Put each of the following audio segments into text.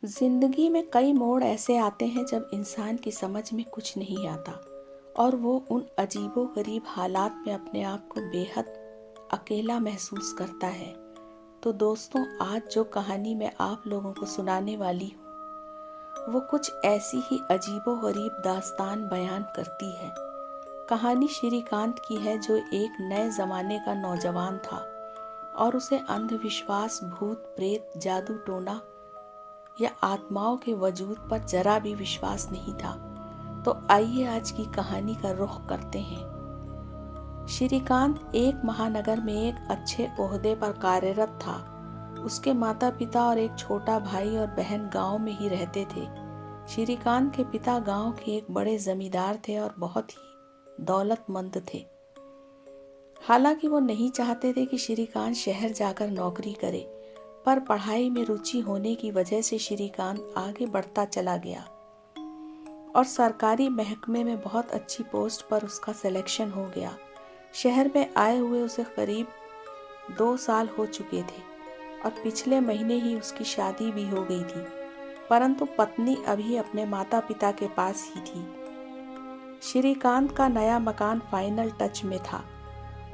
जिंदगी में कई मोड़ ऐसे आते हैं जब इंसान की समझ में कुछ नहीं आता और वो उन अजीबो गरीब हालात में अपने आप को बेहद अकेला महसूस करता है। तो दोस्तों, आज जो कहानी मैं आप लोगों को सुनाने वाली हूँ वो कुछ ऐसी ही अजीबो गरीब दास्तान बयान करती है। कहानी श्रीकांत की है, जो एक नए जमाने का नौजवान था और उसे अंधविश्वास, भूत प्रेत, जादू टोना या आत्माओं के वजूद पर जरा भी विश्वास नहीं था। तो आइए आज की कहानी का रुख करते हैं। श्रीकांत एक महानगर में एक अच्छे ओहदे पर कार्यरत था। उसके माता पिता और एक छोटा भाई और बहन गांव में ही रहते थे। श्रीकांत के पिता गांव के एक बड़े जमींदार थे और बहुत ही दौलतमंद थे। हालांकि वो नहीं चाहते थे कि श्रीकांत शहर जाकर नौकरी करे, पर पढ़ाई में रुचि होने की वजह से श्रीकांत आगे बढ़ता चला गया और सरकारी महकमे में बहुत अच्छी पोस्ट पर उसका सिलेक्शन हो गया। शहर में आए हुए उसे करीब 2 साल हो चुके थे और पिछले महीने ही उसकी शादी भी हो गई थी, परंतु पत्नी अभी अपने माता पिता के पास ही थी। श्रीकांत का नया मकान फाइनल टच में था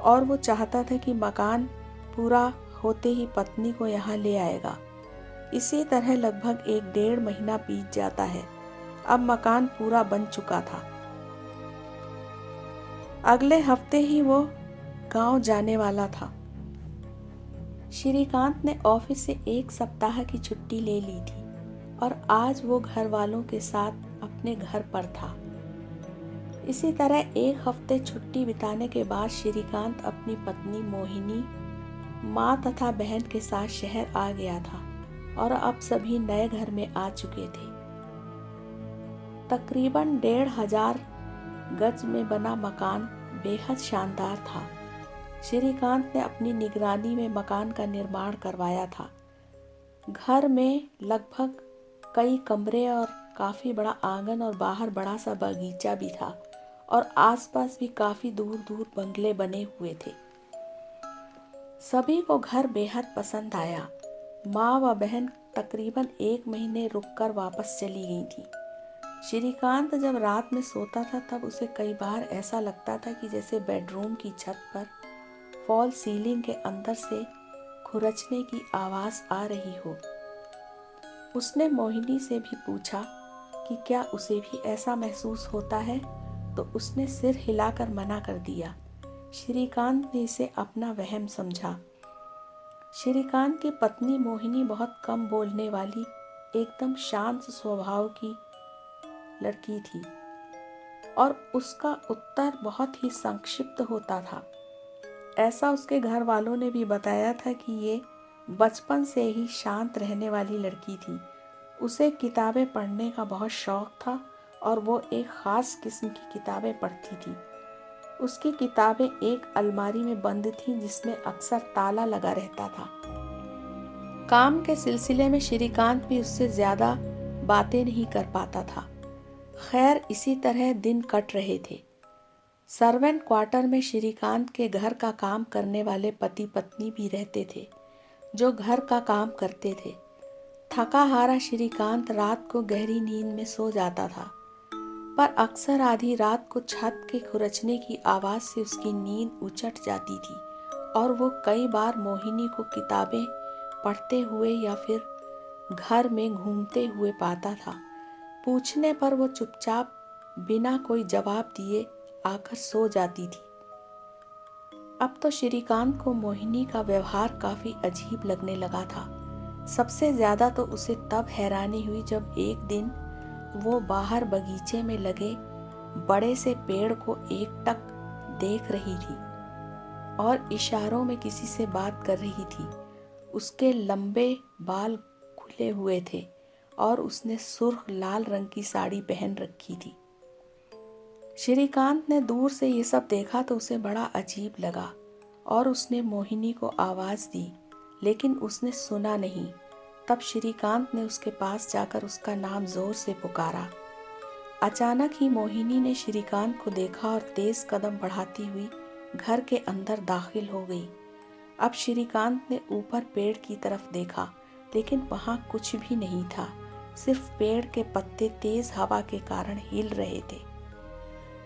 और वो चाहता था कि मकान पूरा होते ही पत्नी को यहाँ ले आएगा। इसी तरह लगभग 1-1.5 महीना बीत जाता है। अब मकान पूरा बन चुका था। अगले हफ्ते ही वो गांव जाने वाला था। श्रीकांत ने ऑफिस से 1 सप्ताह की छुट्टी ले ली थी और आज वो घर वालों के साथ अपने घर पर था। इसी तरह 1 हफ्ते छुट्टी बिताने के बाद श्रीकांत अपनी पत्नी मोहिनी, माँ तथा बहन के साथ शहर आ गया था और अब सभी नए घर में आ चुके थे। तकरीबन 1,500 गज में बना मकान बेहद शानदार था। श्रीकांत ने अपनी निगरानी में मकान का निर्माण करवाया था। घर में लगभग कई कमरे और काफी बड़ा आंगन और बाहर बड़ा सा बगीचा भी था और आसपास भी काफी दूर दूर बंगले बने हुए थे। सभी को घर बेहद पसंद आया। माँ व बहन तकरीबन 1 महीने रुककर वापस चली गई थी। श्रीकांत जब रात में सोता था तब उसे कई बार ऐसा लगता था कि जैसे बेडरूम की छत पर फॉल सीलिंग के अंदर से खुरचने की आवाज आ रही हो। उसने मोहिनी से भी पूछा कि क्या उसे भी ऐसा महसूस होता है, तो उसने सिर हिलाकर मना कर दिया। श्रीकांत ने इसे अपना वहम समझा। श्रीकांत की पत्नी मोहिनी बहुत कम बोलने वाली, एकदम शांत स्वभाव की लड़की थी और उसका उत्तर बहुत ही संक्षिप्त होता था। ऐसा उसके घर वालों ने भी बताया था कि ये बचपन से ही शांत रहने वाली लड़की थी। उसे किताबें पढ़ने का बहुत शौक था और वो एक ख़ास किस्म की किताबें पढ़ती थी। उसकी किताबें एक अलमारी में बंद थीं जिसमें अक्सर ताला लगा रहता था। काम के सिलसिले में श्रीकांत भी उससे ज़्यादा बातें नहीं कर पाता था। खैर, इसी तरह दिन कट रहे थे। सर्वेंट क्वार्टर में श्रीकांत के घर का काम करने वाले पति पत्नी भी रहते थे, जो घर का काम करते थे। थका हारा श्रीकांत रात को गहरी नींद में सो जाता था, पर अक्सर आधी रात को छत के खुरचने की आवाज़ से उसकी नींद उचट जाती थी और वो कई बार मोहिनी को किताबें पढ़ते हुए या फिर घर में घूमते हुए पाता था। पूछने पर वो चुपचाप बिना कोई जवाब दिए आकर सो जाती थी। अब तो श्रीकांत को मोहिनी का व्यवहार काफ़ी अजीब लगने लगा था। सबसे ज़्यादा तो उसे तब हैरानी हुई जब एक दिन वो बाहर बगीचे में लगे बड़े से पेड़ को एकटक देख रही थी और इशारों में किसी से बात कर रही थी। उसके लंबे बाल खुले हुए थे और उसने सुर्ख लाल रंग की साड़ी पहन रखी थी। श्रीकांत ने दूर से ये सब देखा तो उसे बड़ा अजीब लगा और उसने मोहिनी को आवाज़ दी, लेकिन उसने सुना नहीं। तब श्रीकांत ने उसके पास जाकर उसका नाम जोर से पुकारा। अचानक ही मोहिनी ने श्रीकांत को देखा और तेज कदम बढ़ाती हुई घर के अंदर दाखिल हो गई। अब श्रीकांत ने ऊपर पेड़ की तरफ देखा, लेकिन वहां कुछ भी नहीं था। सिर्फ पेड़ के पत्ते तेज हवा के कारण हिल रहे थे।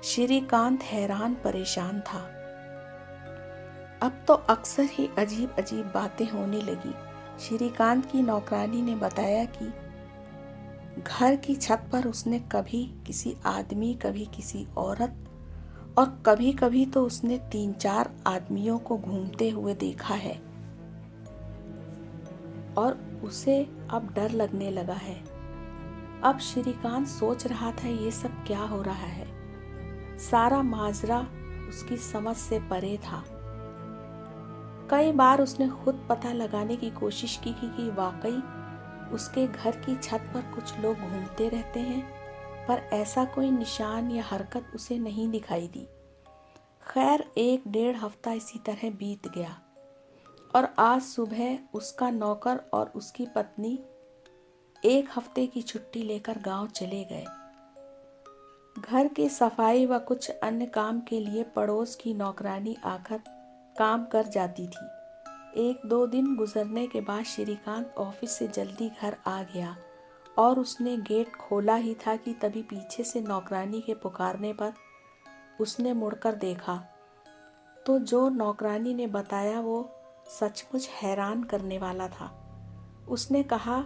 श्रीकांत हैरान परेशान था। अब तो अक्सर ही अजीब अजीब बातें होने लगी। श्रीकांत की नौकरानी ने बताया कि घर की छत पर उसने कभी किसी आदमी, कभी किसी औरत और कभी कभी तो उसने 3-4 आदमियों को घूमते हुए देखा है और उसे अब डर लगने लगा है। अब श्रीकांत सोच रहा था ये सब क्या हो रहा है। सारा माजरा उसकी समझ से परे था। कई बार उसने खुद पता लगाने की कोशिश की कि वाकई उसके घर की छत पर कुछ लोग घूमते रहते हैं, पर ऐसा कोई निशान या हरकत उसे नहीं दिखाई दी। खैर 1-1.5 हफ्ता इसी तरह बीत गया और आज सुबह उसका नौकर और उसकी पत्नी 1 हफ्ते की छुट्टी लेकर गांव चले गए। घर की सफाई व कुछ अन्य काम के लिए पड़ोस की नौकरानी आकर काम कर जाती थी। 1-2 दिन गुजरने के बाद श्रीकांत ऑफिस से जल्दी घर आ गया और उसने गेट खोला ही था कि तभी पीछे से नौकरानी के पुकारने पर उसने मुड़कर देखा तो जो नौकरानी ने बताया वो सचमुच हैरान करने वाला था। उसने कहा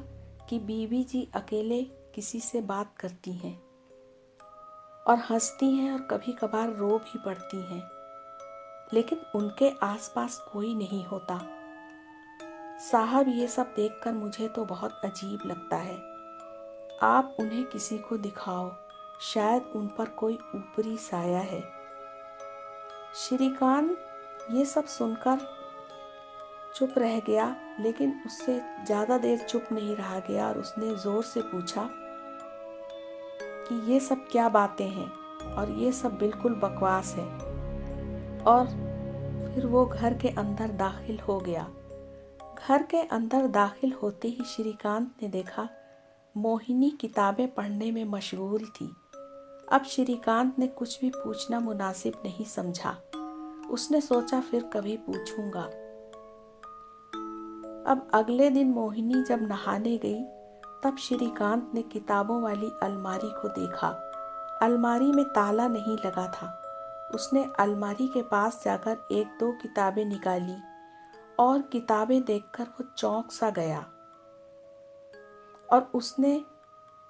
कि बीबी जी अकेले किसी से बात करती हैं और हंसती हैं और कभी कभार रो भी पड़ती हैं, लेकिन उनके आसपास कोई नहीं होता। साहब ये सब देखकर मुझे तो बहुत अजीब लगता है। आप उन्हें किसी को दिखाओ, शायद उन पर कोई ऊपरी साया है। श्रीकांत ये सब सुनकर चुप रह गया, लेकिन उससे ज्यादा देर चुप नहीं रहा गया और उसने जोर से पूछा कि ये सब क्या बातें हैं और ये सब बिल्कुल बकवास है। और फिर वो घर के अंदर दाखिल हो गया। घर के अंदर दाखिल होते ही श्रीकांत ने देखा मोहिनी किताबें पढ़ने में मशगूल थी। अब श्रीकांत ने कुछ भी पूछना मुनासिब नहीं समझा। उसने सोचा फिर कभी पूछूंगा। अब अगले दिन मोहिनी जब नहाने गई तब श्रीकांत ने किताबों वाली अलमारी को देखा। अलमारी में ताला नहीं लगा था। उसने अलमारी के पास जाकर 1-2 किताबें निकाली और किताबें देखकर वो चौंक सा गया और उसने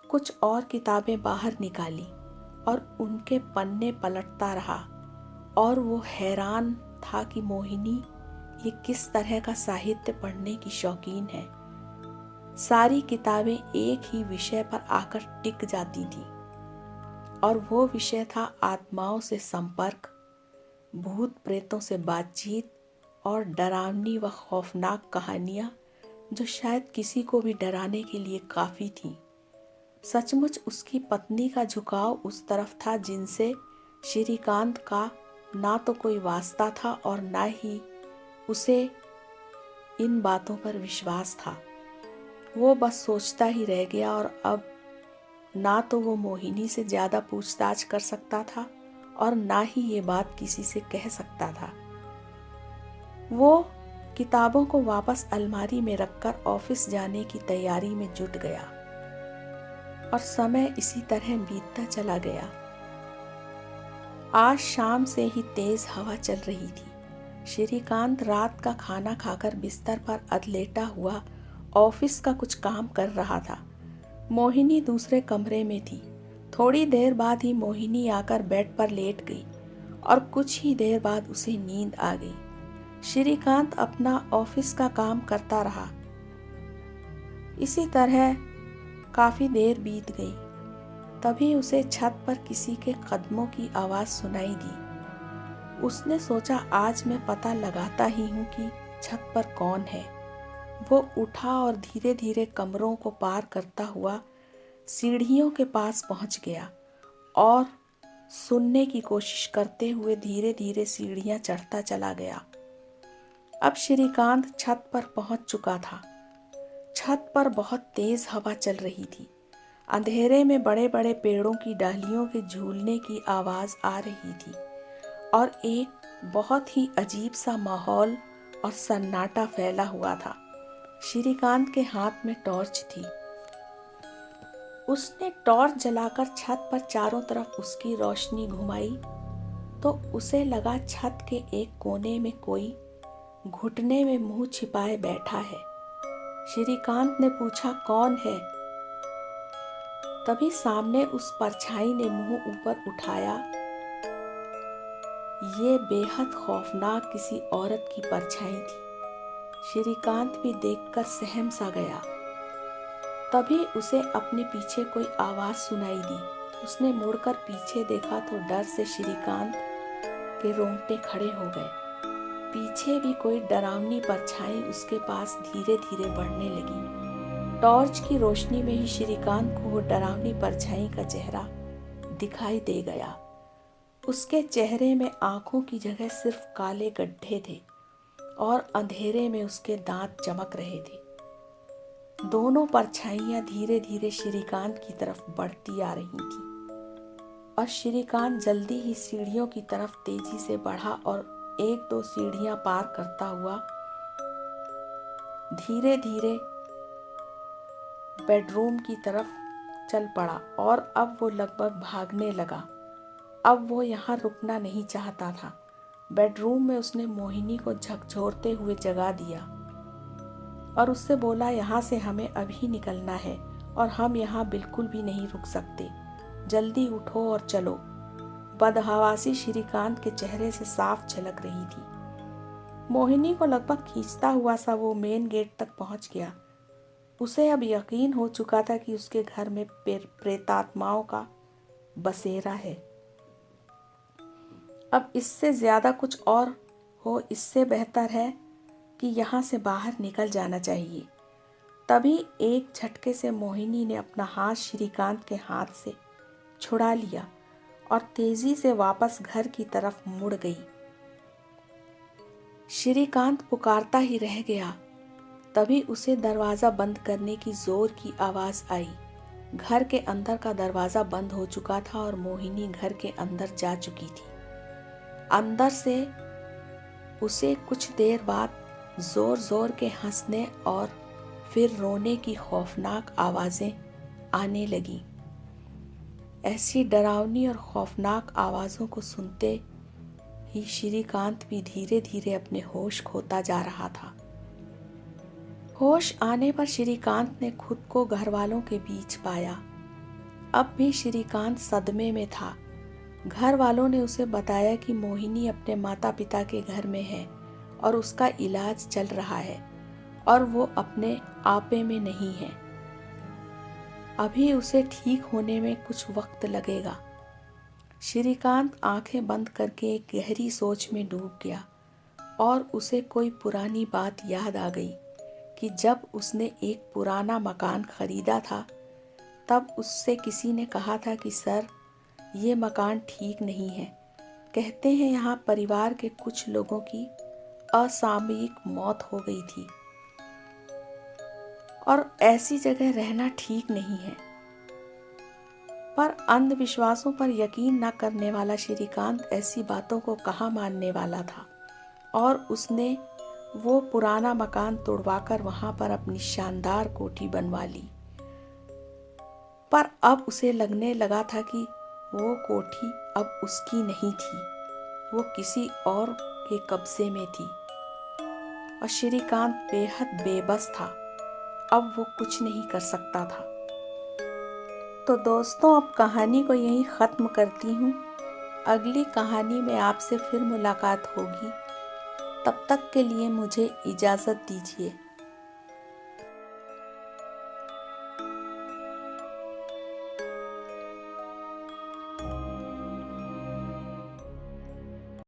कुछ और किताबें बाहर निकाली और उनके पन्ने पलटता रहा और वो हैरान था कि मोहिनी ये किस तरह का साहित्य पढ़ने की शौकीन है। सारी किताबें एक ही विषय पर आकर टिक जाती थी और वो विषय था आत्माओं से संपर्क, भूत प्रेतों से बातचीत और डरावनी व खौफनाक कहानियां जो शायद किसी को भी डराने के लिए काफी थी। सचमुच उसकी पत्नी का झुकाव उस तरफ था जिनसे श्रीकांत का ना तो कोई वास्ता था और ना ही उसे इन बातों पर विश्वास था। वो बस सोचता ही रह गया और अब ना तो वो मोहिनी से ज्यादा पूछताछ कर सकता था और ना ही ये बात किसी से कह सकता था। वो किताबों को वापस अलमारी में रखकर ऑफिस जाने की तैयारी में जुट गया और समय इसी तरह बीतता चला गया। आज शाम से ही तेज हवा चल रही थी। श्रीकांत रात का खाना खाकर बिस्तर पर अधलेटा हुआ ऑफिस का कुछ काम कर रहा था। मोहिनी दूसरे कमरे में थी। थोड़ी देर बाद ही मोहिनी आकर बेड पर लेट गई और कुछ ही देर बाद उसे नींद आ गई। श्रीकांत अपना ऑफिस का काम करता रहा। इसी तरह काफी देर बीत गई। तभी उसे छत पर किसी के कदमों की आवाज सुनाई दी। उसने सोचा आज मैं पता लगाता ही हूँ कि छत पर कौन है। वो उठा और धीरे धीरे कमरों को पार करता हुआ सीढ़ियों के पास पहुंच गया और सुनने की कोशिश करते हुए धीरे धीरे सीढ़ियां चढ़ता चला गया। अब श्रीकांत छत पर पहुंच चुका था। छत पर बहुत तेज हवा चल रही थी। अंधेरे में बड़े बड़े पेड़ों की डालियों के झूलने की आवाज आ रही थी और एक बहुत ही अजीब सा माहौल और सन्नाटा फैला हुआ था। श्रीकांत के हाथ में टॉर्च थी। उसने टॉर्च जलाकर छत पर चारों तरफ उसकी रोशनी घुमाई तो उसे लगा छत के एक कोने में कोई घुटने में मुंह छिपाए बैठा है। श्रीकांत ने पूछा, कौन है? तभी सामने उस परछाई ने मुंह ऊपर उठाया। ये बेहद खौफनाक किसी औरत की परछाई थी। श्रीकांत भी देखकर सहम सा गया। तभी उसे अपने पीछे कोई आवाज सुनाई दी। उसने मुड़कर पीछे देखा तो डर से श्रीकांत के रोंगटे खड़े हो गए। पीछे भी कोई डरावनी परछाई उसके पास धीरे धीरे बढ़ने लगी। टॉर्च की रोशनी में ही श्रीकांत को वो डरावनी परछाई का चेहरा दिखाई दे गया। उसके चेहरे में आंखों की जगह सिर्फ काले गड्ढे थे और अंधेरे में उसके दांत चमक रहे थे। दोनों परछाइयां धीरे धीरे श्रीकांत की तरफ बढ़ती आ रही थी और श्रीकांत जल्दी ही सीढ़ियों की तरफ तेजी से बढ़ा और एक दो सीढ़ियां पार करता हुआ धीरे धीरे बेडरूम की तरफ चल पड़ा और अब वो लगभग भागने लगा। अब वो यहाँ रुकना नहीं चाहता था। बेडरूम में उसने मोहिनी को झकझोरते हुए जगा दिया और उससे बोला, यहाँ से हमें अभी निकलना है और हम यहाँ बिल्कुल भी नहीं रुक सकते। जल्दी उठो और चलो। बदहवासी श्रीकांत के चेहरे से साफ झलक रही थी। मोहिनी को लगभग खींचता हुआ सा वो मेन गेट तक पहुंच गया। उसे अब यकीन हो चुका था कि उसके घर में प्रेतात्माओं का बसेरा है। अब इससे ज्यादा कुछ और हो इससे बेहतर है कि यहाँ से बाहर निकल जाना चाहिए। तभी एक झटके से मोहिनी ने अपना हाथ श्रीकांत के हाथ से छुड़ा लिया और तेजी से वापस घर की तरफ मुड़ गई। श्रीकांत पुकारता ही रह गया। तभी उसे दरवाजा बंद करने की जोर की आवाज आई। घर के अंदर का दरवाजा बंद हो चुका था और मोहिनी घर के अंदर जा चुकी थी। अंदर से उसे कुछ देर बाद जोर जोर के हंसने और फिर रोने की खौफनाक आवाजें आने लगी। ऐसी डरावनी और खौफनाक आवाजों को सुनते ही श्रीकांत भी धीरे धीरे अपने होश खोता जा रहा था। होश आने पर श्रीकांत ने खुद को घर वालों के बीच पाया। अब भी श्रीकांत सदमे में था। घर वालों ने उसे बताया कि मोहिनी अपने माता पिता के घर में है और उसका इलाज चल रहा है और वो अपने आपे में नहीं है। अभी उसे ठीक होने में कुछ वक्त लगेगा। श्रीकांत आंखें बंद करके एक गहरी सोच में डूब गया और उसे कोई पुरानी बात याद आ गई कि जब उसने एक पुराना मकान खरीदा था तब उससे किसी ने कहा था कि सर, ये मकान ठीक नहीं है। कहते हैं यहाँ परिवार के कुछ लोगों की असामयिक मौत हो गई थी और ऐसी जगह रहना ठीक नहीं है। पर अंधविश्वासों पर यकीन न करने वाला श्रीकांत ऐसी बातों को कहाँ मानने वाला था और उसने वो पुराना मकान तोड़वाकर वहां पर अपनी शानदार कोठी बनवा ली। पर अब उसे लगने लगा था कि वो कोठी अब उसकी नहीं थी, वो किसी और के कब्जे में थी और श्रीकांत बेहद बेबस था। अब वो कुछ नहीं कर सकता था। तो दोस्तों, अब कहानी को यहीं ख़त्म करती हूँ। अगली कहानी में आपसे फिर मुलाकात होगी। तब तक के लिए मुझे इजाज़त दीजिए।